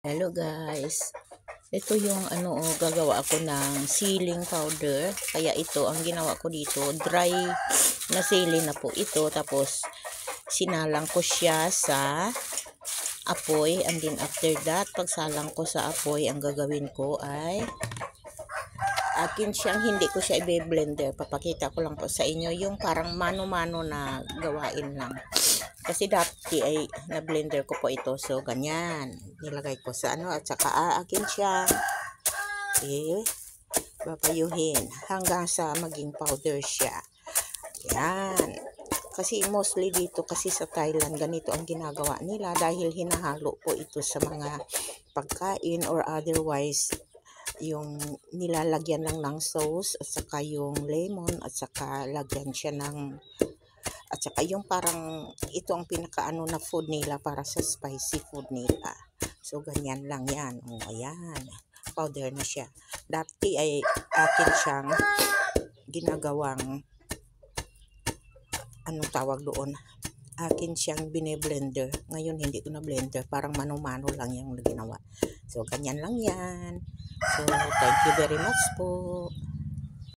Hello guys. Ito yung gagawa ako ng sealing powder. Kaya ito ang ginawa ko dito, dry na sealing na po ito. Tapos sinalang ko siya sa apoy, and then after that, pagsalang ko sa apoy, ang gagawin ko ay akin siyang, hindi ko siya i-blender. Papakita ko lang po sa inyo yung parang mano-mano na gawain lang. Kasi dati ay na-blender ko po ito. So, ganyan. Nilagay ko sa at saka akin siya papayuhin hanggang sa maging powder siya. Yan. Kasi mostly dito kasi sa Thailand, ganito ang ginagawa nila dahil hinahalo po ito sa mga pagkain or otherwise yung nilalagyan lang ng sauce at saka yung lemon at saka lagyan siya ng at saka yung parang ito ang pinakaano na food nila para sa spicy food nila. So ganyan lang yan. O ayan, powder na siya. Dati ay akin siyang ginagawang anong tawag doon, akin siyang bine-blender. Ngayon hindi ko na blender, parang mano-mano lang yung ginawa. So ganyan lang yan. So thank you very much po.